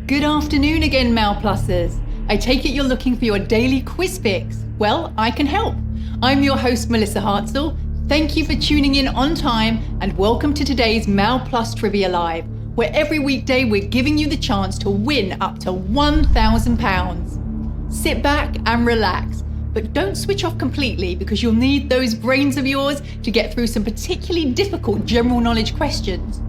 Good afternoon again, Malplussers. I take it you're looking for your daily quiz fix. Well, I can help. I'm your host, Melissa Hartzel. Thank you for tuning in on time and welcome to today's Malplus Trivia Live, where every weekday we're giving you the chance to win up to £1,000. Sit back and relax, but don't switch off completely because you'll need those brains of yours to get through some particularly difficult general knowledge questions.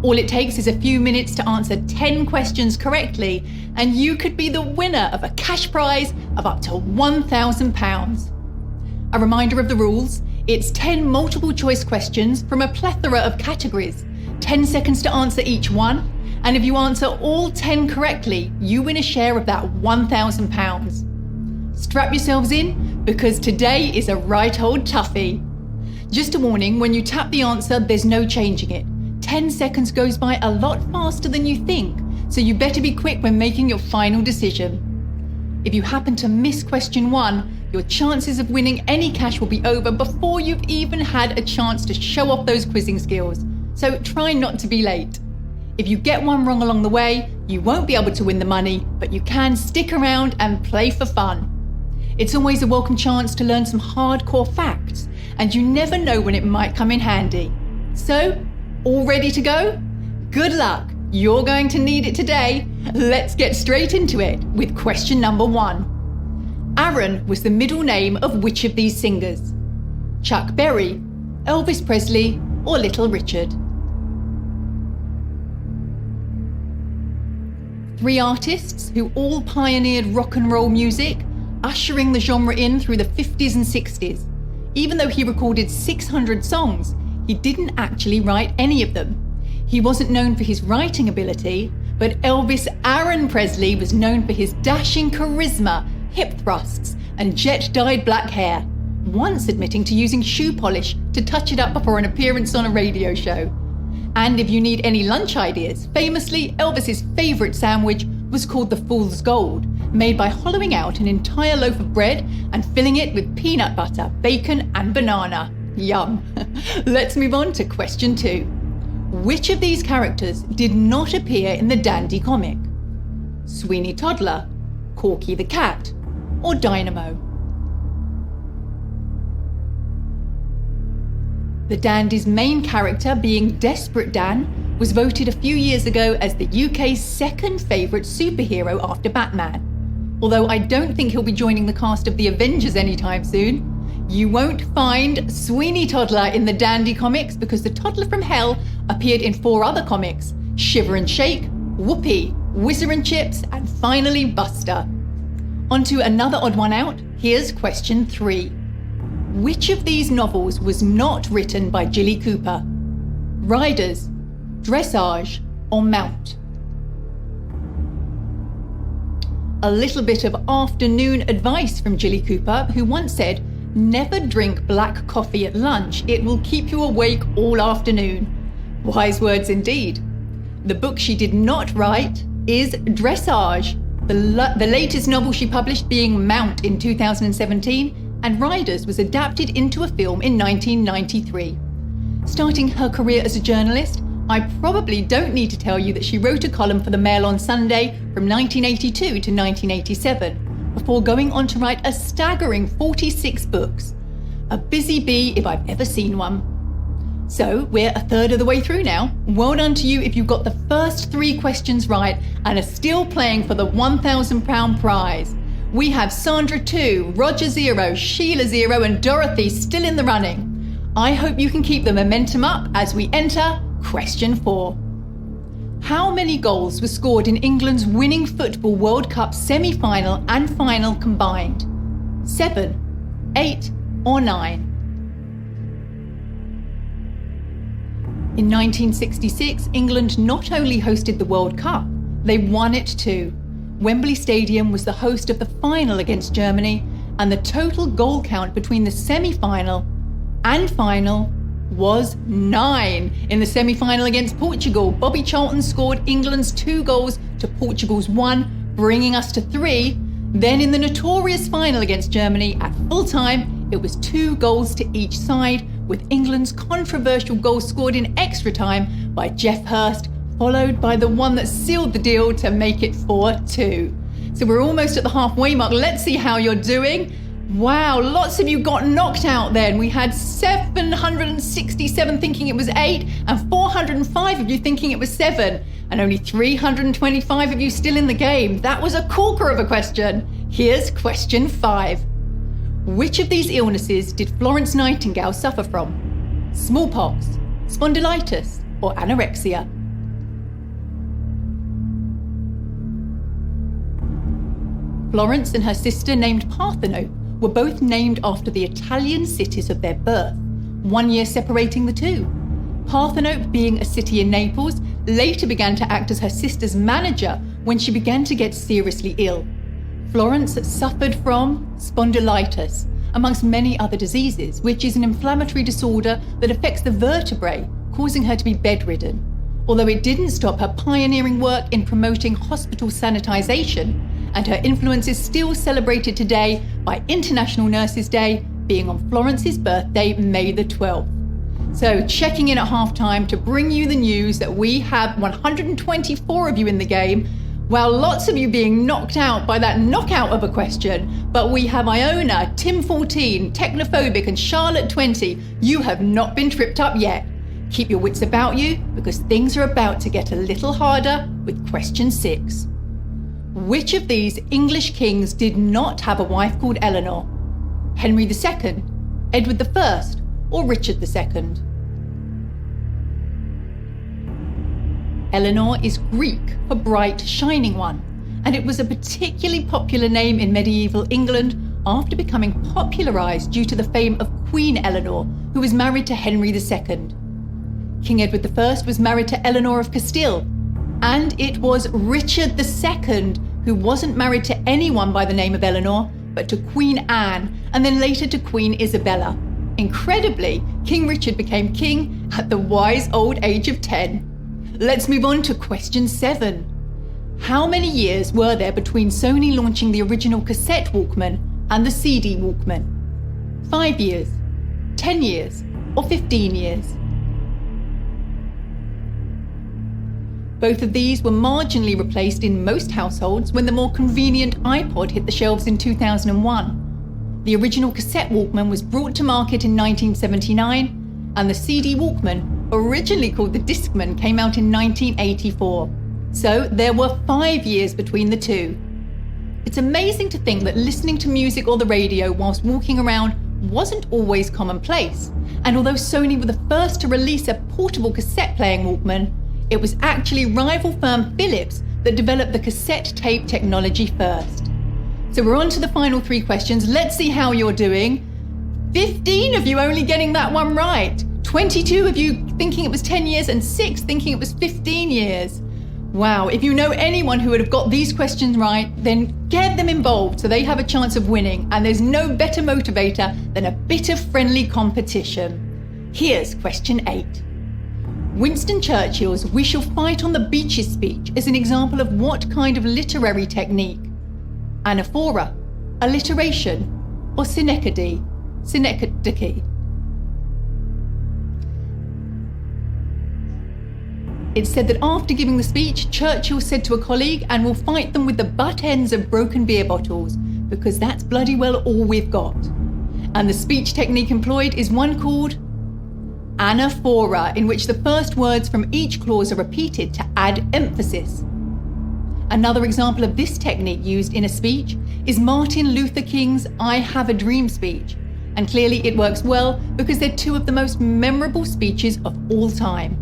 All it takes is a few minutes to answer 10 questions correctly, and you could be the winner of a cash prize of up to £1,000. A reminder of the rules: it's 10 multiple choice questions from a plethora of categories, 10 seconds to answer each one, and if you answer all 10 correctly, you win a share of that £1,000. Strap yourselves in, because today is a right old toughie. Just a warning, when you tap the answer, there's no changing it. 10 seconds goes by a lot faster than you think, so you better be quick when making your final decision. If you happen to miss question 1, your chances of winning any cash will be over before you've even had a chance to show off those quizzing skills, so try not to be late. If you get one wrong along the way, you won't be able to win the money, but you can stick around and play for fun. It's always a welcome chance to learn some hardcore facts, and you never know when it might come in handy. So, all ready to go? Good luck, you're going to need it today. Let's get straight into it with question number 1. Aaron was the middle name of which of these singers? Chuck Berry, Elvis Presley, or Little Richard? 3 artists who all pioneered rock and roll music, ushering the genre in through the 50s and 60s. Even though he recorded 600 songs, he didn't actually write any of them. He wasn't known for his writing ability, but Elvis Aaron Presley was known for his dashing charisma, hip thrusts, and jet-dyed black hair, once admitting to using shoe polish to touch it up before an appearance on a radio show. And if you need any lunch ideas, famously, Elvis's favourite sandwich was called the Fool's Gold, made by hollowing out an entire loaf of bread and filling it with peanut butter, bacon, and banana. Yum. Let's move on to question 2. Which of these characters did not appear in the Dandy comic? Sweeney Toddler, Corky the Cat, or Dynamo? The Dandy's main character, being Desperate Dan, was voted a few years ago as the UK's second favourite superhero after Batman. Although I don't think he'll be joining the cast of the Avengers anytime soon. You won't find Sweeney Toddler in the Dandy comics because the Toddler from Hell appeared in 4 other comics: Shiver and Shake, Whoopee, Whizzer and Chips, and finally Buster. On to another odd one out. Here's question 3. Which of these novels was not written by Jilly Cooper? Riders, Dressage, or Mount? A little bit of afternoon advice from Jilly Cooper, who once said, "Never drink black coffee at lunch, it will keep you awake all afternoon." Wise words indeed. The book she did not write is Dressage, the latest novel she published being Mount in 2017, and Riders was adapted into a film in 1993. Starting her career as a journalist, I probably don't need to tell you that she wrote a column for the Mail on Sunday from 1982 to 1987, before going on to write a staggering 46 books. A busy bee if I've ever seen one. So we're a third of the way through now. Well done to you if you got the first 3 questions right and are still playing for the £1,000 prize. We have Sandra 2, Roger 0, Sheila 0, and Dorothy still in the running. I hope you can keep the momentum up as we enter question 4. How many goals were scored in England's winning Football World Cup semi-final and final combined? 7, 8, or 9? In 1966, England not only hosted the World Cup, they won it too. Wembley Stadium was the host of the final against Germany, and the total goal count between the semi-final and final was 9. In the semi-final against Portugal, Bobby Charlton scored England's 2 goals to Portugal's 1, bringing us to 3. Then in the notorious final against Germany at full time, it was 2 goals to each side, with England's controversial goal scored in extra time by Geoff Hurst followed by the one that sealed the deal to make it 4-2. So we're almost at the halfway mark. Let's see how you're doing. Wow, lots of you got knocked out then. We had 767 thinking it was 8 and 405 of you thinking it was 7 and only 325 of you still in the game. That was a corker of a question. Here's question 5. Which of these illnesses did Florence Nightingale suffer from? Smallpox, spondylitis, or anorexia? Florence and her sister, named Parthenope, were both named after the Italian cities of their birth, 1 year separating the two. Parthenope, being a city in Naples, later began to act as her sister's manager when she began to get seriously ill. Florence suffered from spondylitis, amongst many other diseases, which is an inflammatory disorder that affects the vertebrae, causing her to be bedridden. Although it didn't stop her pioneering work in promoting hospital sanitization, and her influence is still celebrated today by International Nurses Day, being on Florence's birthday, May the 12th. So checking in at halftime to bring you the news that we have 124 of you in the game. Well, lots of you being knocked out by that knockout of a question, but we have Iona, Tim 14, Technophobic and Charlotte 20. You have not been tripped up yet. Keep your wits about you because things are about to get a little harder with question 6. Which of these English kings did not have a wife called Eleanor? Henry II, Edward I, or Richard II? Eleanor is Greek for bright, shining one, and it was a particularly popular name in medieval England after becoming popularised due to the fame of Queen Eleanor, who was married to Henry II. King Edward I was married to Eleanor of Castile, and it was Richard II who wasn't married to anyone by the name of Eleanor, but to Queen Anne, and then later to Queen Isabella. Incredibly, King Richard became king at the wise old age of 10. Let's move on to question 7. How many years were there between Sony launching the original cassette Walkman and the CD Walkman? 5 years, 10 years, or 15 years? Both of these were marginally replaced in most households when the more convenient iPod hit the shelves in 2001. The original cassette Walkman was brought to market in 1979, and the CD Walkman, originally called the Discman, came out in 1984. So there were 5 years between the two. It's amazing to think that listening to music or the radio whilst walking around wasn't always commonplace. And although Sony were the first to release a portable cassette-playing Walkman, it was actually rival firm Philips that developed the cassette tape technology first. So we're on to the final 3 questions. Let's see how you're doing. 15 of you only getting that one right. 22 of you thinking it was 10 years and 6 thinking it was 15 years. Wow, if you know anyone who would have got these questions right, then get them involved so they have a chance of winning. And there's no better motivator than a bit of friendly competition. Here's question 8. Winston Churchill's "We shall fight on the beaches" speech is an example of what kind of literary technique? Anaphora, alliteration, or synecdoche? It's said that after giving the speech, Churchill said to a colleague, "And we'll fight them with the butt ends of broken beer bottles, because that's bloody well all we've got." And the speech technique employed is one called anaphora, in which the first words from each clause are repeated to add emphasis. Another example of this technique used in a speech is Martin Luther King's "I Have a Dream" speech, and clearly it works well because they're 2 of the most memorable speeches of all time.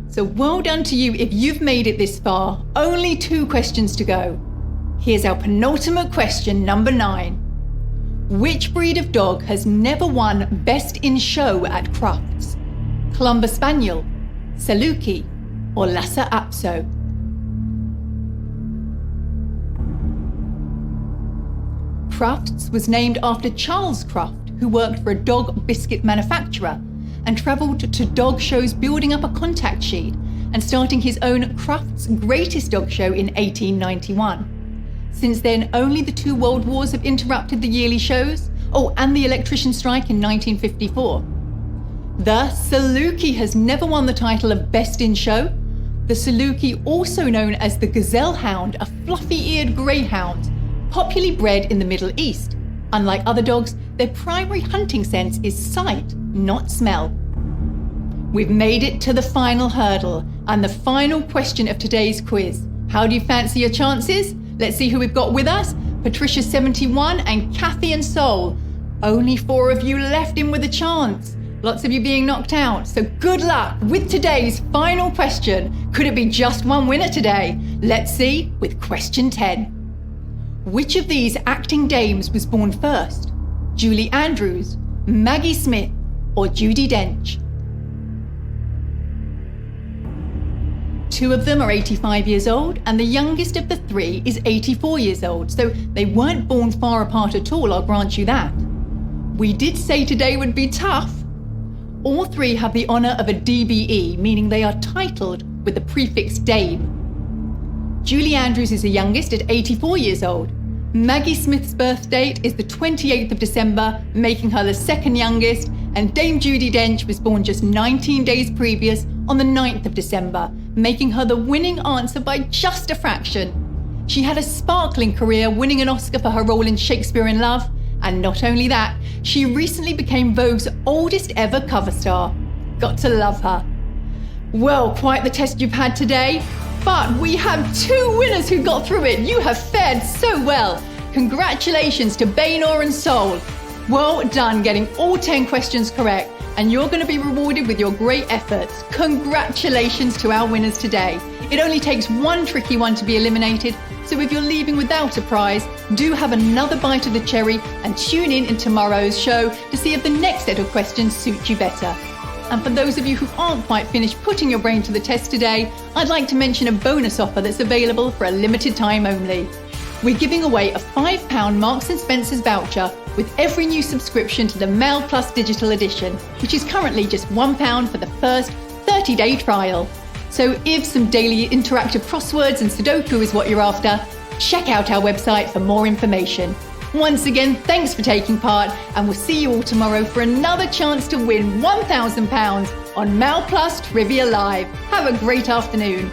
So well done to you if you've made it this far. Only 2 questions to go. Here's our penultimate question, number 9. Which breed of dog has never won Best in Show at Crufts? Clumber Spaniel, Saluki, or Lhasa Apso? Crufts was named after Charles Cruft, who worked for a dog biscuit manufacturer and travelled to dog shows building up a contact sheet and starting his own Cruft's Greatest Dog Show in 1891. Since then, only the 2 world wars have interrupted the yearly shows. Oh, and the electrician strike in 1954. The Saluki has never won the title of Best in Show, The Saluki, also known as the gazelle hound, a fluffy-eared greyhound, popularly bred in the Middle East. Unlike other dogs, their primary hunting sense is sight, not smell. We've made it to the final hurdle and the final question of today's quiz. How do you fancy your chances? Let's see who we've got with us. Patricia 71 and Kathy and Sol. Only 4 of you left in with a chance. Lots of you being knocked out. So good luck with today's final question. Could it be just one winner today? Let's see with question 10. Which of these acting dames was born first? Julie Andrews, Maggie Smith, or Judi Dench? 2 of them are 85 years old, and the youngest of the 3 is 84 years old, so they weren't born far apart at all, I'll grant you that. We did say today would be tough. All 3 have the honour of a DBE, meaning they are titled with the prefix dame. Julie Andrews is the youngest at 84 years old. Maggie Smith's birth date is the 28th of December, making her the second youngest, and Dame Judi Dench was born just 19 days previous on the 9th of December, making her the winning answer by just a fraction. She had a sparkling career, winning an Oscar for her role in Shakespeare in Love, and not only that, she recently became Vogue's oldest ever cover star. Got to love her. Well, quite the test you've had today. But we have 2 winners who got through it. You have fared so well. Congratulations to Baynor and Sol. Well done getting all 10 questions correct, and you're going to be rewarded with your great efforts. Congratulations to our winners today. It only takes 1 tricky one to be eliminated, so if you're leaving without a prize, do have another bite of the cherry and tune in tomorrow's show to see if the next set of questions suit you better. And for those of you who aren't quite finished putting your brain to the test today, I'd like to mention a bonus offer that's available for a limited time only. We're giving away a £5 Marks & Spencer's voucher with every new subscription to the Mail Plus Digital Edition, which is currently just £1 for the first 30-day trial. So if some daily interactive crosswords and Sudoku is what you're after, check out our website for more information. Once again, thanks for taking part, and we'll see you all tomorrow for another chance to win £1,000 on Mal Plus Trivia Live. Have a great afternoon.